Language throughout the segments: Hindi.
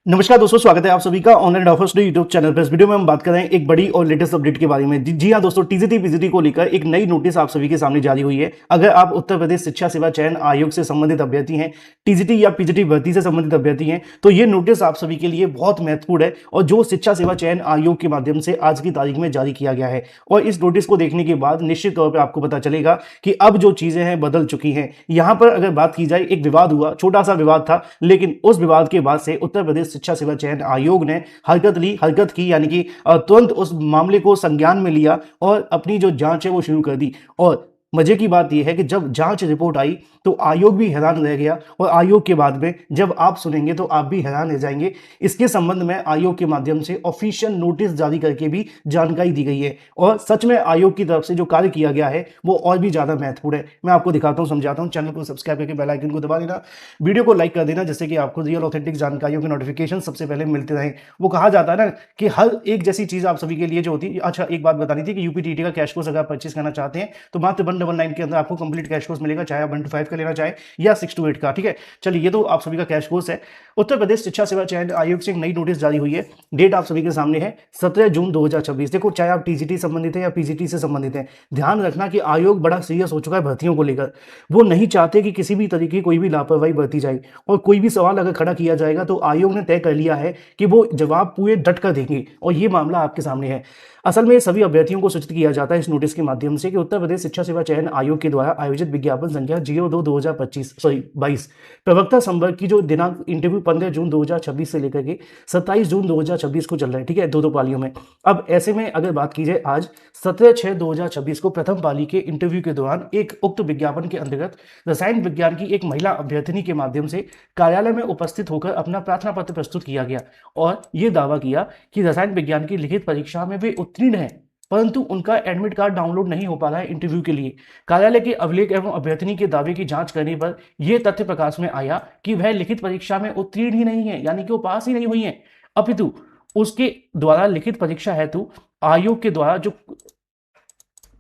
नमस्कार दोस्तों, स्वागत है आप सभी का online offers day YouTube channel पर। इस वीडियो में हम बात कर रहे हैं एक बड़ी और लेटेस्ट अपडेट के बारे में। जी हाँ दोस्तों, टीजीटी पीजीटी को लेकर एक नई नोटिस आप सभी के सामने जारी हुई है। अगर आप उत्तर प्रदेश शिक्षा सेवा चयन आयोग से संबंधित अभ्यर्थी हैं, टीजीटी या पीजीटी भर्ती से संबंधित अभ्यर्थी हैं, तो ये नोटिस आप सभी के लिए बहुत महत्वपूर्ण है और जो शिक्षा सेवा चयन आयोग के माध्यम से आज की तारीख में जारी किया गया है। और इस नोटिस को देखने के बाद निश्चित तौर पर आपको पता चलेगा कि अब जो चीजें हैं बदल चुकी हैं। यहाँ पर अगर बात की जाए, एक विवाद हुआ, छोटा सा विवाद था, लेकिन उस विवाद के बाद से उत्तर प्रदेश शिक्षा सेवा चयन आयोग ने हरकत की, यानी कि तुरंत उस मामले को संज्ञान में लिया और अपनी जो जांच है वो शुरू कर दी। और मजे की बात यह है कि जब जांच रिपोर्ट आई तो आयोग भी हैरान रह गया और आयोग के बाद में जब आप सुनेंगे तो आप भी हैरान रह जाएंगे। इसके संबंध में आयोग के माध्यम से ऑफिशियल नोटिस जारी करके भी जानकारी दी गई है और सच में आयोग की तरफ से जो कार्य किया गया है वो और भी ज्यादा महत्वपूर्ण है। मैं आपको दिखाता हूं, समझाता हूं। चैनल को सब्सक्राइब करके बेल आइकन को दबा देना, वीडियो को लाइक कर देना, जिससे कि आपको रियल ऑथेंटिक जानकारियों के नोटिफिकेशन सबसे पहले मिलते रहे। वो कहा जाता है ना कि हर एक जैसी चीज आप सभी के लिए जो होती है। अच्छा, एक बात बतानी थी कि यूपीटीटी का कैश कोर्स अगर आप परचेस करना चाहते हैं तो मात्र 199 के अंदर आपको कंप्लीट कैश कोर्स मिलेगा, चाहे आप 1 to 5 का लेना चाहे या 6 to 8 का। ठीक है, चलिए, ये तो आप सभी का कैश कोर्स है। उत्तर प्रदेश शिक्षा सेवा चयन आयोग से एक नई नोटिस जारी हुई है। डेट आप सभी के सामने है 17 जून 2026। देखो, चाहे आप टीजीटी संबंधित है या पीजीटी से संबंधित है, ध्यान रखना कि आयोग बड़ा सीरियस हो चुका है भर्तियों को लेकर। वो नहीं चाहते कि किसी भी तरीके की कोई भी लापरवाही बरती जाए और कोई भी सवाल अगर खड़ा किया जाएगा तो आयोग ने तय कर लिया है कि वो जवाब पूरे डट कर देंगे। और ये मामला आपके सामने है। असल में सभी अभ्यर्थियों को सूचित किया जाता है इस नोटिस के माध्यम से कि उत्तर प्रदेश शिक्षा सेवा चयन आयोग के द्वारा आयोजित विज्ञापन संख्या 02/2022 प्रवक्ता संवर्ग की जो दिनांक इंटरव्यू 15 जून 2026 से लेकर के 27 जून 2026 को चल रहा है। ठीक है, दो पालियों में। अब ऐसे में अगर बात की जाए, आज 17/6/2026 को प्रथम पाली के इंटरव्यू के दौरान एक उक्त विज्ञापन के अंतर्गत रसायन विज्ञान की एक महिला अभ्यर्थिनी के माध्यम से कार्यालय में उपस्थित होकर अपना प्रार्थना पत्र प्रस्तुत किया गया और यह दावा किया कि रसायन विज्ञान की लिखित परीक्षा में वे उत्तीर्ण है, परंतु उनका एडमिट कार्ड डाउनलोड नहीं हो पा रहा है इंटरव्यू के लिए। कार्यालय के अभिलेख एवं अभ्यर्थनी के दावे की जांच करने पर यह तथ्य प्रकाश में आया कि वह लिखित परीक्षा में उत्तीर्ण ही नहीं है, यानी कि वो पास ही नहीं हुई है, अपितु उसके द्वारा लिखित परीक्षा हेतु आयोग के द्वारा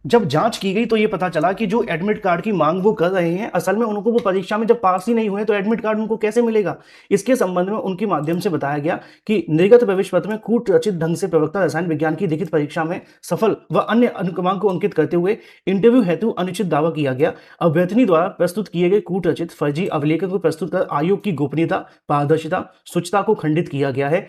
जब जांच की गई तो ये पता चला कि जो एडमिट कार्ड की मांग वो कर रहे हैं, असल में उनको वो परीक्षा में जब पास ही नहीं हुए तो एडमिट कार्ड उनको कैसे मिलेगा। इसके संबंध में उनके माध्यम से बताया गया कि निर्गत प्रवेश पत्र में कूट रचित ढंग से प्रवक्ता रसायन विज्ञान की लिखित परीक्षा में सफल व अन्य अनुक्रमांक को अंकित करते हुए इंटरव्यू हेतु अनुचित दावा किया गया। अभ्यर्थनी द्वारा प्रस्तुत किए गए कूट रचित फर्जी अभिलेखों को प्रस्तुत कर आयोग की गोपनीयता, पारदर्शिता, शुचिता को खंडित किया गया है।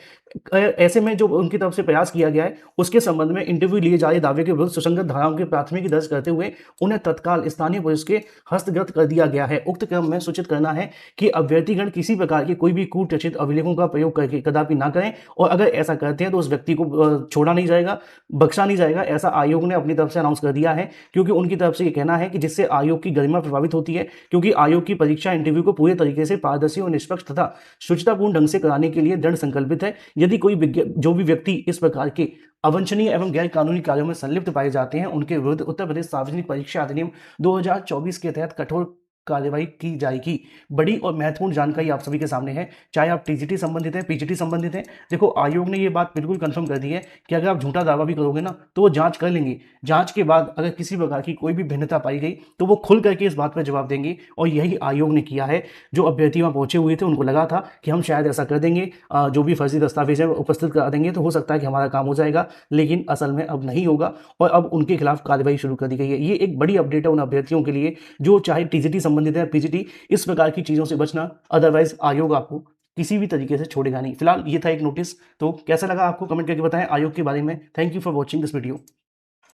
ऐसे में जो उनकी तरफ से प्रयास किया गया है उसके संबंध में इंटरव्यू लिए जा रहे दावे के विरुद्ध सुसंगत धाराओं की प्राथमिकी दर्ज करते हुए उन्हें तत्काल स्थानीय पुलिस के हस्तगत कर दिया गया है। उक्त क्रम में सूचित करना है कि अभ्यर्थीगण किसी प्रकार के कोई भी कूट रचित अभिलेखों का प्रयोग करके कदापि ना करें और अगर ऐसा करते हैं तो उस व्यक्ति को छोड़ा नहीं जाएगा, बख्शा नहीं जाएगा, ऐसा आयोग ने अपनी तरफ से अनाउंस कर दिया है। क्योंकि उनकी तरफ से ये कहना है कि जिससे आयोग की गरिमा प्रभावित होती है, क्योंकि आयोग की परीक्षा इंटरव्यू को पूरे तरीके से पारदर्शी और निष्पक्ष तथा शुचितापूर्ण ढंग से कराने के लिए दृढ़ संकल्पित है। यदि कोई जो भी व्यक्ति इस प्रकार के अवांछनीय एवं गैर कानूनी कार्यों में संलिप्त पाए जाते हैं उनके विरुद्ध उत्तर प्रदेश सार्वजनिक परीक्षा अधिनियम 2024 के तहत कठोर कार्रवाई की जाएगी। बड़ी और महत्वपूर्ण जानकारी आप सभी के सामने है, चाहे आप टीजीटी संबंधित हैं, पीजीटी संबंधित हैं। देखो, आयोग ने ये बात बिल्कुल कंफर्म कर दी है कि अगर आप झूठा दावा भी करोगे ना तो वो जांच कर लेंगे। जांच के बाद अगर किसी प्रकार की कोई भी भिन्नता पाई गई तो वो खुल करके इस बात पर जवाब देंगे और यही आयोग ने किया है। जो अभ्यर्थी वहां पहुंचे हुए थे उनको लगा था कि हम शायद ऐसा कर देंगे, जो भी फर्जी दस्तावेज है उपस्थित करा देंगे तो हो सकता है कि हमारा काम हो जाएगा, लेकिन असल में अब नहीं होगा और अब उनके खिलाफ कार्रवाई शुरू कर दी गई है। ये एक बड़ी अपडेट है उन अभ्यर्थियों के लिए जो चाहे टीजीटी संबंधित है, पीजीटी। इस प्रकार की चीजों से बचना, अदरवाइज आयोग आपको किसी भी तरीके से छोड़ेगा नहीं। फिलहाल ये था एक नोटिस। तो कैसा लगा आपको कमेंट करके बताएं आयोग के बारे में। Thank you for watching this video.